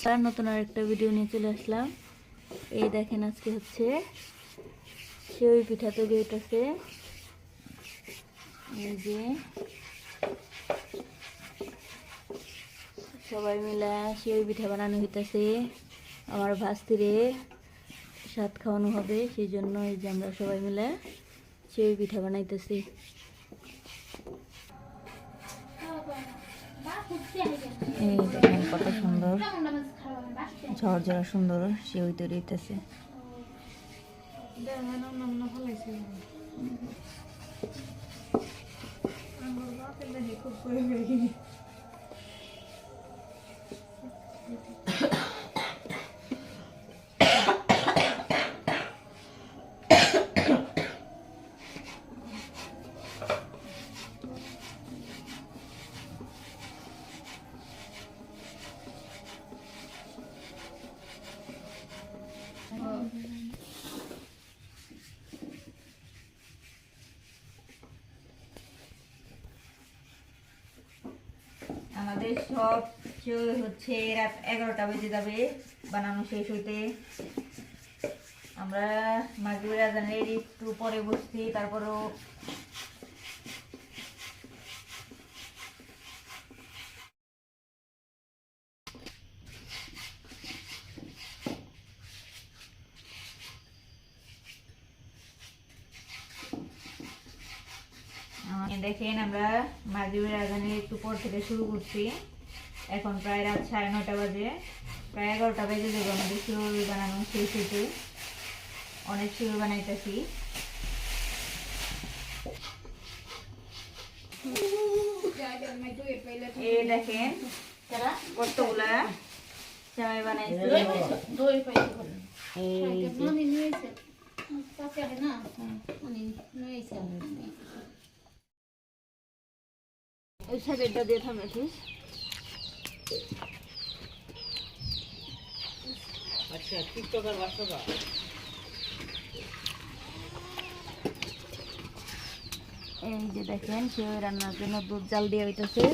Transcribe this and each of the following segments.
নমস্কার, নতুন আরেকটা ভিডিও নিয়ে চলে আসলাম। এই দেখেন আজকে হচ্ছে সেওই পিঠা তৈরি হইতেছে। এই যে সবাই মিলে সেওই পিঠা বানানো হইতেছে। আমার ভাস্তিরে স্বাদ খাওয়ানো হবে, সেই জন্য এই যে আমরা সবাই মিলে সেওই পিঠা বানাইতেছি। এই দেখেন কত সুন্দর ঝরঝরা সুন্দর সেওই তৈরি হইতেছে। আমাদের সব হচ্ছে রাত 11টা বেজে যাবে বানানো শেষ হইতে। আমরা মাগরিবের আজানের একটু পরে বসছি, তারপরও দেখেন আমরা মাগরিবের আজানের একটু পর থেকে শুরু করছি। এখন প্রায় রাত 9:30 বাজে, প্রায় 11টা বেজে যাবে আমাদের সেওই বানানো শেষ হইতে। অনেক সেওই বানাইতেছি। এই দেখেন কতগুলা সেমাই বানাইছি। ওই সাইডটা দিয়ে থামিস। আচ্ছা, টিকটকার বাচ্চাটা এই যে দেখেন সেওই রান্নার জন্য দুধ জাল দিয়ে হইতেছে,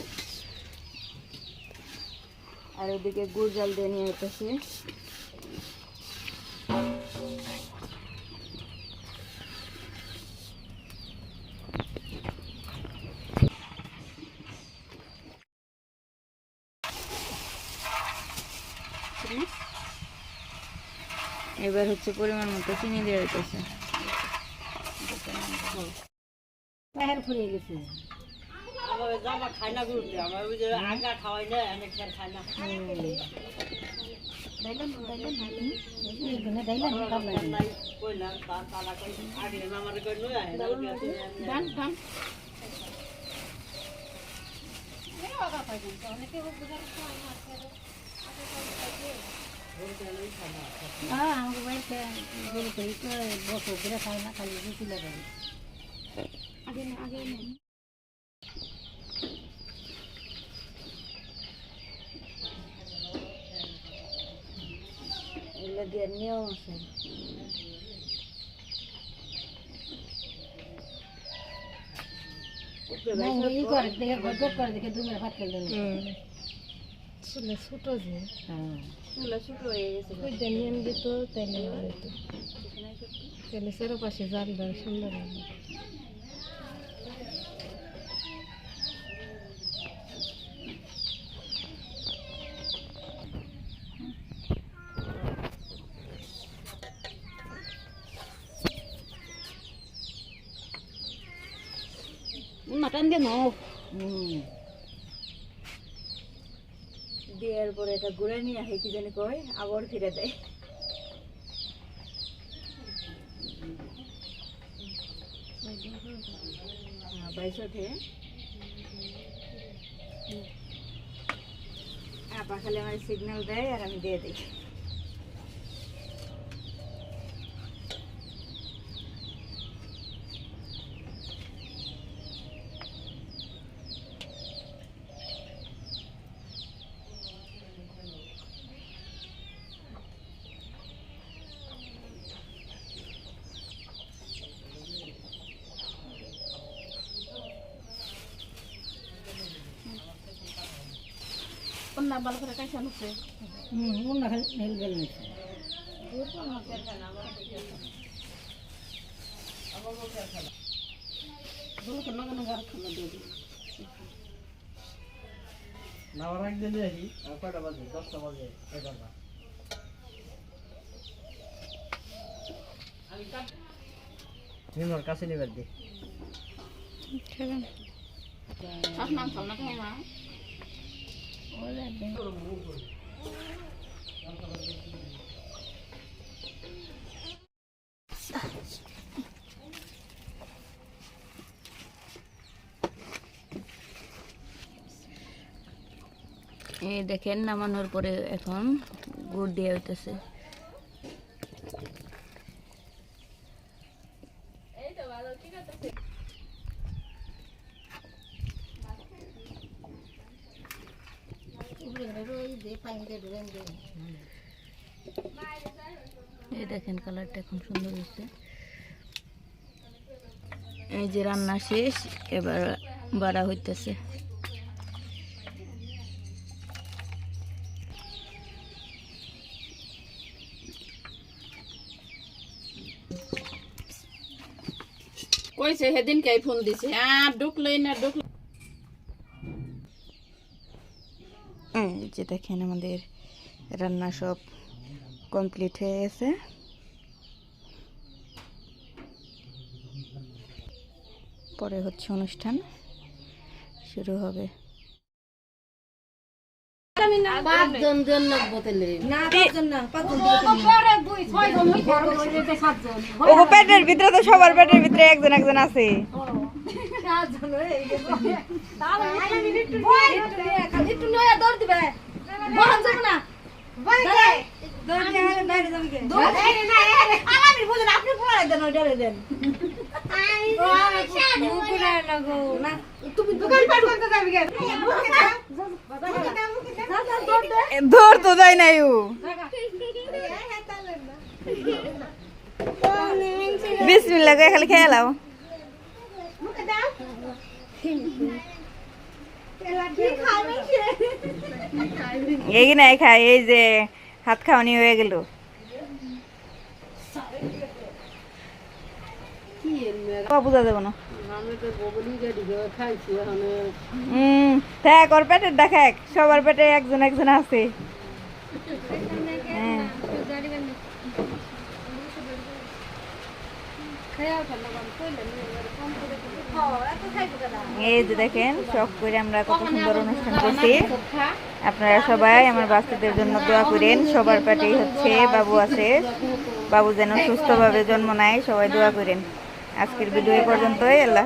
আর ওইদিকে গুড় জাল দিয়ে নিয়ে হইতেছে। এবার হচ্ছে পরিমাণ মতো চিনি দেওয়া হইতেছে। ফুরিয়ে গেছে। জামা খাই না গুরুত্ব, আমার ওই যে আগা খাওয়াই না, আমি খাই না। আমাকে বাড়িতে বছর ধরে খাই না, খালি রুটি লাগাই আগে না আগে না। এগুলো দিয়ে নিয়ম আছে। ছোট যে ছোট হয়ে গেছে, নিয়ম দিত তাইলে তাহলে চারপাশে জাল দেয় সুন্দর হবে। মাটন দিয়ে নাও দেওয়ার পরে এটা ঘুরে নিয়ে আসে, কি জানি কয়, আবার ফিরে দেয়। বাইশে পাখালে আমার সিগন্যাল দেয় আর আমি দিয়ে দিই। রান্না ভালো করে কাইসা নিছে মন না হেল গেল না বলো কেন না ঘর খানা দিয়ে দিই না রাখ দিয়ে দেখি কয়টা বাজে 10টা বাজে 11টা নিমর কাছে নিবার দে খেলাম শাক মাংস না খাই না ওরে এই দেখেন নামানোর পরে এখন গুড় দিয়ে হইতেছে এই দেখেন কালারটা এখন সুন্দর হয়েছে এই যে রান্না শেষ এবার বাড়া হইতেছে কইছে সেদিন কে ফোন দিছে আর ঢুকলেই না ঢুকলে এই যে দেখেন আমাদের রান্না সব কমপ্লিট হয়ে গেছে পরে হচ্ছে অনুষ্ঠান শুরু হবে পাঁচজন জন বোতলে না 5 জন না 5 জন পরে 2 6 জন ওই ঘর বসে 7 জন ওগো পেটের ভিতরে তো সবার পেটের ভিতরে একজন একজন আছে 7 জন হয়ে গেছে তাহলে একটু নয়া দৌড় দিবে বহান যাবে না বাইরে দৌড় দিয়ে বাইরে যাবে কে দৌড় না আলামির বুঝেন আপনি পড়াই দেন ডরে দেন তুমি দোকান পাট করতে যাবি কেন ধর তো যায় নাই ও বিসমিল্লাহ করে খালি খেয়ে লাও এই নাই খাই এই যে হাত খাওয়ানি হয়ে গেল বুঝা যাবো না থাক ওর পেটের দেখাক সবার পেটে একজন একজন আছে এই যে দেখেন শখ করে আমরা কত সুন্দর অনুষ্ঠান করছি আপনারা সবাই আমার বাচ্চাদের জন্য দোয়া করেন সবার পেটেই হচ্ছে বাবু আছে বাবু যেন সুস্থভাবে জন্ম নেয় সবাই দোয়া করেন আজকের ভিডিও এই পর্যন্তই আল্লাহ